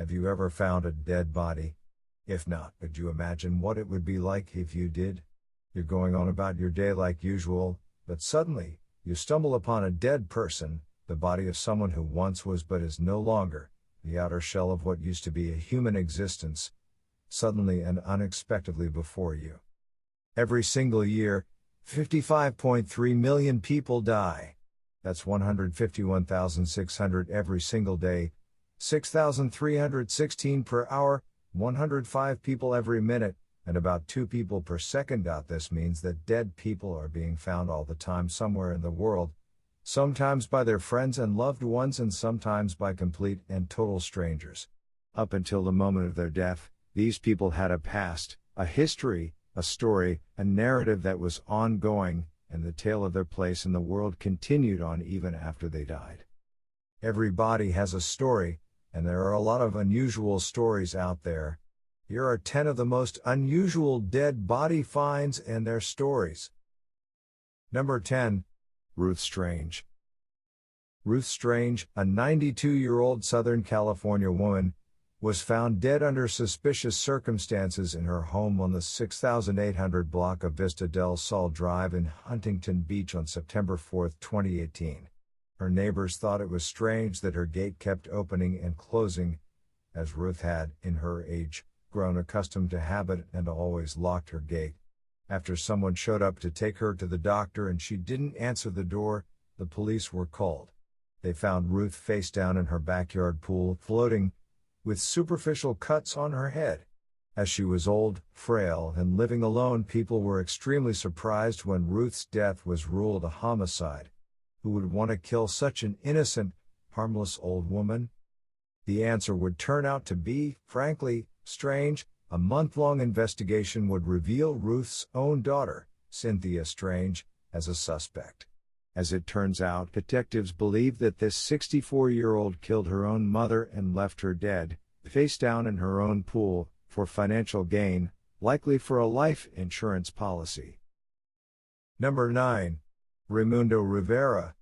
Have you ever found a dead body? If not, could you imagine what it would be like if you did? You're going on about your day like usual, but suddenly, you stumble upon a dead person, the body of someone who once was but is no longer, the outer shell of what used to be a human existence, suddenly and unexpectedly before you. Every single year, 55.3 million people die. That's 151,600 every single day, 6,316 per hour, 105 people every minute, and about 2 people per second. This means that dead people are being found all the time somewhere in the world, sometimes by their friends and loved ones and sometimes by complete and total strangers. Up until the moment of their death, these people had a past, a history, a story, a narrative that was ongoing, and the tale of their place in the world continued on even after they died. Every body has a story, and there are a lot of unusual stories out there. Here are 10 of the most unusual dead body finds and their stories. Number 10. Ruth Strange. Ruth Strange, a 92-year-old Southern California woman, was found dead under suspicious circumstances in her home on the 6800 block of Vista del Sol Drive in Huntington Beach on September 4, 2018. Her neighbors thought it was strange that her gate kept opening and closing, as Ruth had, in her age, grown accustomed to habit and always locked her gate. After someone showed up to take her to the doctor and she didn't answer the door, the police were called. They found Ruth face down in her backyard pool, floating, with superficial cuts on her head. As she was old, frail, and living alone, people were extremely surprised when Ruth's death was ruled a homicide. Who would want to kill such an innocent, harmless old woman? The answer would turn out to be, frankly, strange. A month-long investigation would reveal Ruth's own daughter, Cynthia Strange, as a suspect. As it turns out, detectives believe that this 64-year-old killed her own mother and left her dead, face down in her own pool, for financial gain, likely for a life insurance policy. Number 9. Raymundo Rivera.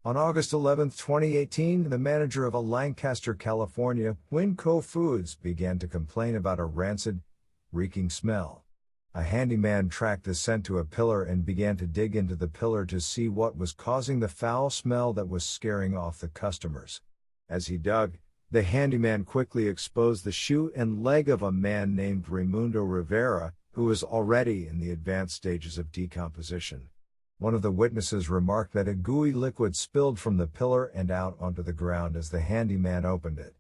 On August 11, 2018, the manager of a Lancaster, California, Winco Foods began to complain about a rancid, reeking smell. A handyman tracked the scent to a pillar and began to dig into the pillar to see what was causing the foul smell that was scaring off the customers. As he dug, the handyman quickly exposed the shoe and leg of a man named Raymundo Rivera, who was already in the advanced stages of decomposition. One of the witnesses remarked that a gooey liquid spilled from the pillar and out onto the ground as the handyman opened it.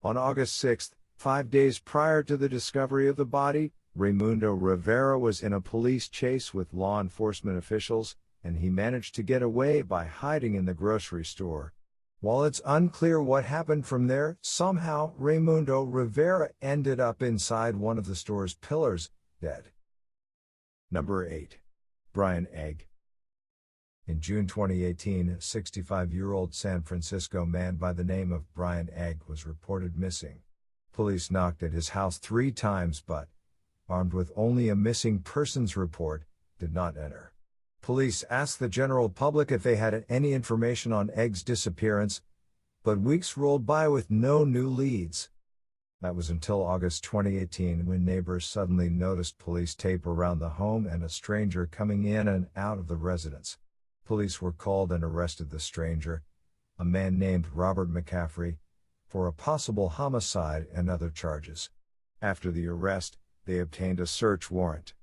On August 6, 5 days prior to the discovery of the body, Raymundo Rivera was in a police chase with law enforcement officials, and he managed to get away by hiding in the grocery store. While it's unclear what happened from there, somehow Raymundo Rivera ended up inside one of the store's pillars, dead. Number 8. Brian Egg. In June 2018, a 65-year-old San Francisco man by the name of Brian Egg was reported missing. Police knocked at his house 3 times but, armed with only a missing persons report, did not enter. Police asked the general public if they had any information on Egg's disappearance, but weeks rolled by with no new leads. That was until August 2018 when neighbors suddenly noticed police tape around the home and a stranger coming in and out of the residence. Police were called and arrested the stranger, a man named Robert McCaffrey, for a possible homicide and other charges. After the arrest, they obtained a search warrant.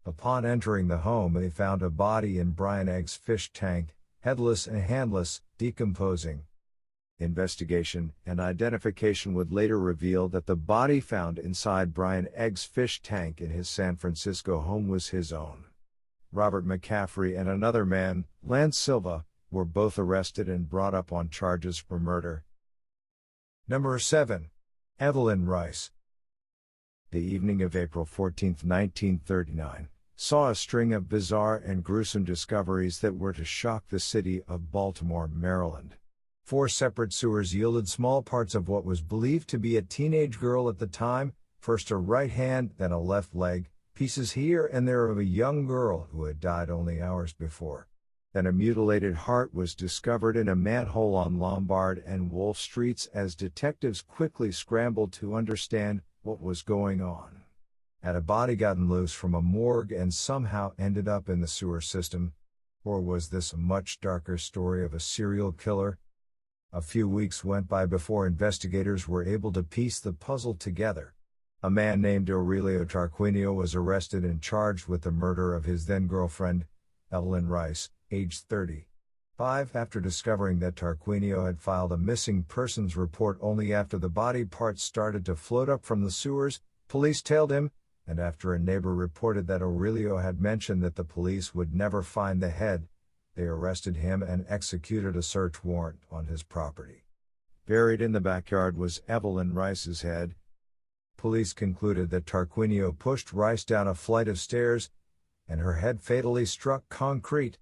Upon entering the home, they found a body in Brian Egg's fish tank, headless and handless, decomposing. Investigation and identification would later reveal that the body found inside Brian Egg's fish tank in his San Francisco home was his own. Robert McCaffrey and another man, Lance Silva, were both arrested and brought up on charges for murder. Number 7. Evelyn Rice. The evening of April 14, 1939, saw a string of bizarre and gruesome discoveries that were to shock the city of Baltimore, Maryland. 4 separate sewers yielded small parts of what was believed to be a teenage girl at the time, first a right hand, then a left leg, pieces here and there of a young girl who had died only hours before. Then a mutilated heart was discovered in a manhole on Lombard and Wolf Streets as detectives quickly scrambled to understand what was going on. Had a body gotten loose from a morgue and somehow ended up in the sewer system? Or was this a much darker story of a serial killer? A few weeks went by before investigators were able to piece the puzzle together. A man named Aurelio Tarquinio was arrested and charged with the murder of his then-girlfriend, Evelyn Rice, aged 35, after discovering that Tarquinio had filed a missing persons report only after the body parts started to float up from the sewers. Police tailed him, and after a neighbor reported that Aurelio had mentioned that the police would never find the head, they arrested him and executed a search warrant on his property. Buried in the backyard was Evelyn Rice's head. Police concluded that Tarquinio pushed Rice down a flight of stairs, and her head fatally struck concrete.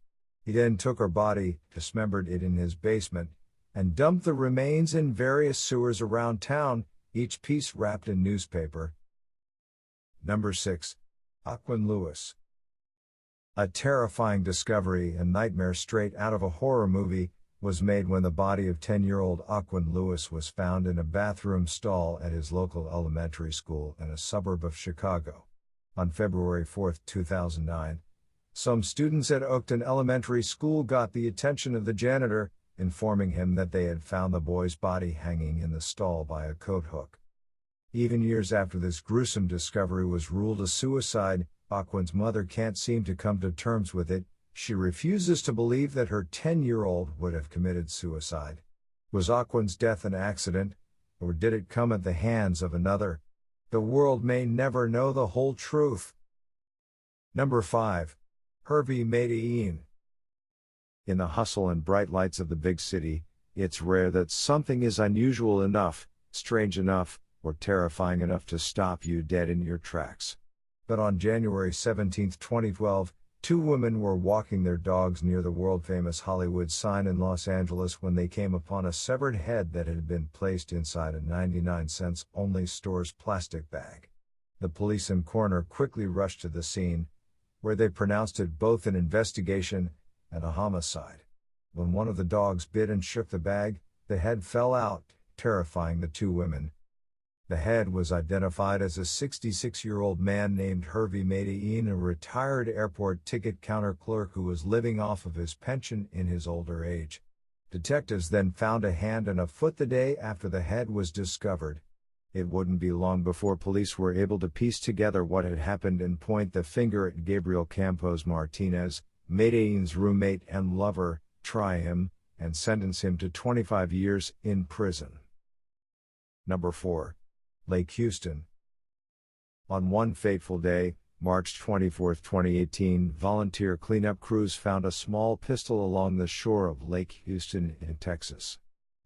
He then took her body, dismembered it in his basement, and dumped the remains in various sewers around town, each piece wrapped in newspaper. Number 6. Aquan Lewis. A terrifying discovery and nightmare straight out of a horror movie was made when the body of 10-year-old Aquan Lewis was found in a bathroom stall at his local elementary school in a suburb of Chicago. On February 4, 2009, some students at Oakton Elementary School got the attention of the janitor, informing him that they had found the boy's body hanging in the stall by a coat hook. Even years after this gruesome discovery was ruled a suicide, Aquan's mother can't seem to come to terms with it. She refuses to believe that her 10-year-old would have committed suicide. Was Aquan's death an accident, or did it come at the hands of another? The world may never know the whole truth. Number 5. Hervey Medellin. In the hustle and bright lights of the big city, it's rare that something is unusual enough, strange enough, or terrifying enough to stop you dead in your tracks. But on January 17, 2012, two women were walking their dogs near the world-famous Hollywood sign in Los Angeles when they came upon a severed head that had been placed inside a 99-cents only store's plastic bag. The police and coroner quickly rushed to the scene, where they pronounced it both an investigation and a homicide. When one of the dogs bit and shook the bag, the head fell out, terrifying the two women. The head was identified as a 66-year-old man named Hervey Medellin, a retired airport ticket counter clerk who was living off of his pension in his older age. Detectives then found a hand and a foot the day after the head was discovered. It wouldn't be long before police were able to piece together what had happened and point the finger at Gabriel Campos Martinez, Medellin's roommate and lover, try him, and sentence him to 25 years in prison. Number 4. Lake Houston. On one fateful day, March 24, 2018, volunteer cleanup crews found a small pistol along the shore of Lake Houston in Texas.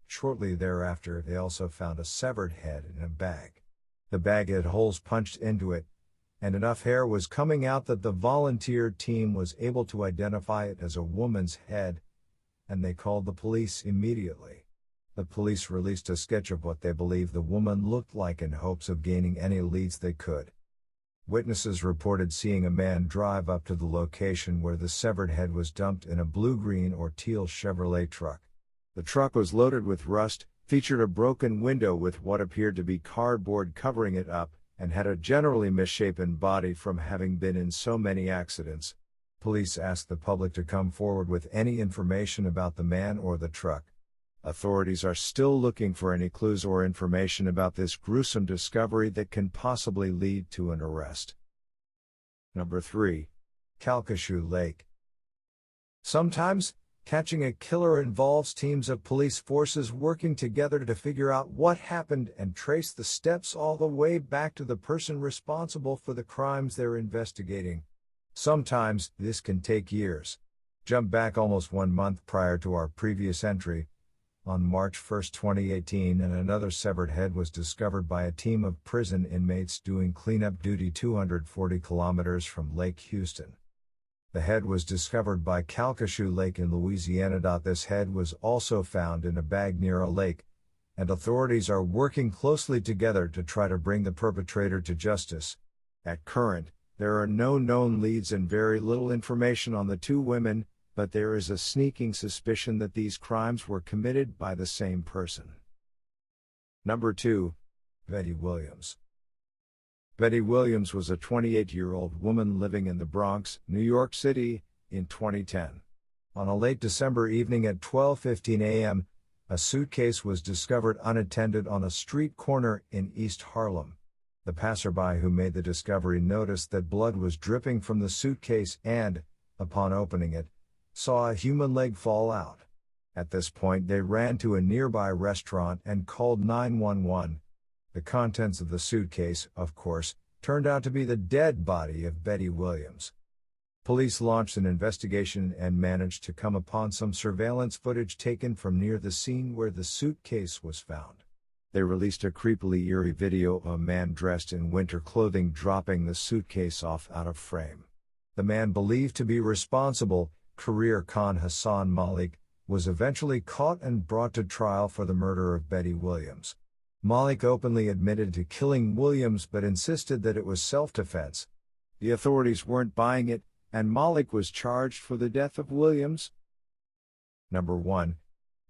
Shortly thereafter, they also found a severed head in a bag. The bag had holes punched into it, and enough hair was coming out that the volunteer team was able to identify it as a woman's head, and they called the police immediately. The police released a sketch of what they believed the woman looked like in hopes of gaining any leads they could. Witnesses reported seeing a man drive up to the location where the severed head was dumped in a blue-green or teal Chevrolet truck. The truck was loaded with rust, featured a broken window with what appeared to be cardboard covering it up, and had a generally misshapen body from having been in so many accidents. Police asked the public to come forward with any information about the man or the truck. Authorities are still looking for any clues or information about this gruesome discovery that can possibly lead to an arrest. Number 3. Calcasieu Lake. Sometimes, catching a killer involves teams of police forces working together to figure out what happened and trace the steps all the way back to the person responsible for the crimes they're investigating. Sometimes, this can take years. Jump back almost 1 month prior to our previous entry. On March 1, 2018, and another severed head was discovered by a team of prison inmates doing cleanup duty 240 kilometers from Lake Houston. The head was discovered by Calcasieu Lake in Louisiana. This head was also found in a bag near a lake, and authorities are working closely together to try to bring the perpetrator to justice. At current, there are no known leads and very little information on the two women, but there is a sneaking suspicion that these crimes were committed by the same person. Number 2. Betty Williams. Betty Williams was a 28-year-old woman living in the Bronx, New York City, in 2010. On a late December evening at 12:15 a.m., a suitcase was discovered unattended on a street corner in East Harlem. The passerby who made the discovery noticed that blood was dripping from the suitcase and, upon opening it, saw a human leg fall out. At this point they ran to a nearby restaurant and called 911. The contents of the suitcase, of course, turned out to be the dead body of Betty Williams. Police launched an investigation and managed to come upon some surveillance footage taken from near the scene where the suitcase was found. They released a creepily eerie video of a man dressed in winter clothing dropping the suitcase off out of frame. The man believed to be responsible, Career Khan Hassan Malik, was eventually caught and brought to trial for the murder of Betty Williams. Malik openly admitted to killing Williams but insisted that it was self-defense. The authorities weren't buying it, and Malik was charged for the death of Williams. Number 1.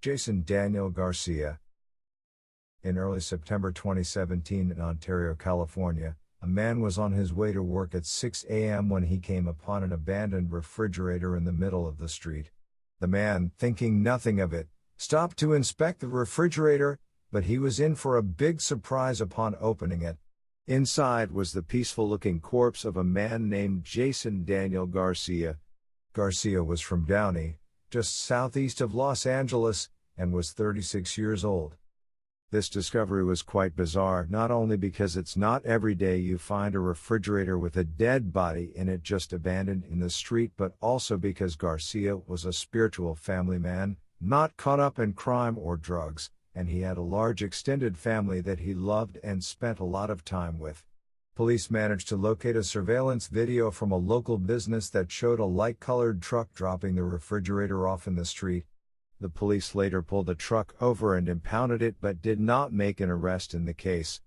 Jason Daniel Garcia. In early September 2017 in Ontario, California, a man was on his way to work at 6 a.m. when he came upon an abandoned refrigerator in the middle of the street. The man, thinking nothing of it, stopped to inspect the refrigerator, but he was in for a big surprise upon opening it. Inside was the peaceful-looking corpse of a man named Jason Daniel Garcia. Garcia was from Downey, just southeast of Los Angeles, and was 36 years old. This discovery was quite bizarre, not only because it's not every day you find a refrigerator with a dead body in it just abandoned in the street, but also because Garcia was a spiritual family man, not caught up in crime or drugs, and he had a large extended family that he loved and spent a lot of time with. Police managed to locate a surveillance video from a local business that showed a light-colored truck dropping the refrigerator off in the street. The police later pulled the truck over and impounded it but did not make an arrest in the case.